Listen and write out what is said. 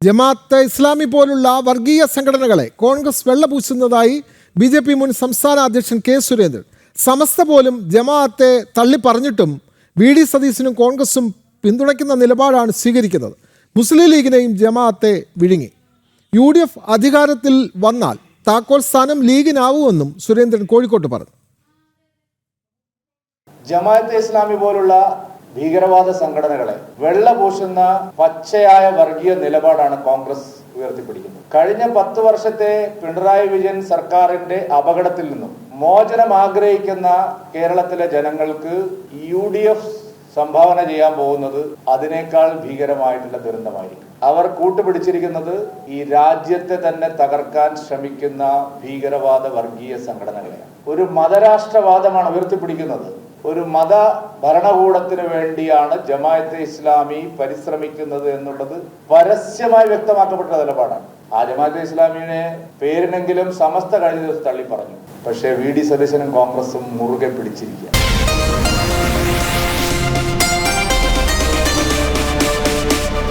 ജമാഅത്തെ ഇസ്ലാമി പോലുള്ള വർഗീയ സംഘടനകളെ കോൺഗ്രസ് വെള്ളപൂശുന്നതായി BJP മുൻ സംസ്ഥാന അധ്യക്ഷൻ കെ സുരേന്ദ്രൻ. സമസ്ത പോലും ജമാഅത്തെ തള്ളിപ്പറഞ്ഞിട്ടും VD സതീശനും കോൺഗ്രസും പിന്തുണയ്ക്കുന്ന നിലപാടാണ് സ്വീകരിക്കുന്നത്. മുസ്ലിം ലീഗിനെയും ജമാഅത്തെ വിഴുങ്ങി. UDF അധികാരത്തിൽ വന്നാൽ താക്കോൽ സ്ഥാനം ലീഗിനാവുമെന്നും സുരേന്ദ്രൻ കോഴിക്കോട്ട് പറഞ്ഞു. ജമാഅത്തെ ഇസ്ലാമി പോലുള്ള ഭീകരവാദ സംഘടനകളെ വെള്ളപൂശുന്ന പച്ചയായ വർഗീയ നിലപാടാണ് കോൺഗ്രസ് ഉയർത്തിപ്പിടിക്കുന്നത്. കഴിഞ്ഞ 10 വർഷത്തെ പിണറായി വിജയൻ സർക്കാരിന്റെ അപകടത്തിൽ നിന്നും മോചനം ആഗ്രഹിക്കുന്ന കേരളത്തിലെ ജനങ്ങൾക്ക് UDF സംഭാവന ചെയ്യാൻ പോകുന്നത് അതിനേക്കാൾ ഭീകരമായിട്ടുള്ള ദുരന്തമായിരിക്കും. അവർ കൂട്ടുപിടിച്ചിരിക്കുന്നത് ഈ രാജ്യത്തെ തന്നെ തകർക്കാൻ ശ്രമിക്കുന്ന ഭീകരവാദ വർഗീയ സംഘടനകളെയാണ്. ഒരു മതരാഷ്ട്രവാദമാണ് ഉയർത്തിപ്പിടിക്കുന്നത്. ഒരു മത ഭരണകൂടത്തിന് വേണ്ടിയാണ് ജമാഅത്തെ ഇസ്ലാമി പരിശ്രമിക്കുന്നത് എന്നുള്ളത് പരസ്യമായി വ്യക്തമാക്കപ്പെട്ട നിലപാടാണ്. ആ ജമാഅത്തെ ഇസ്ലാമിയെ പേരിനെങ്കിലും സമസ്ത കഴിഞ്ഞ ദിവസം തള്ളി പറഞ്ഞു. പക്ഷേ VD സതീശനും കോൺഗ്രസും മുറുകെ പിടിച്ചിരിക്കുക.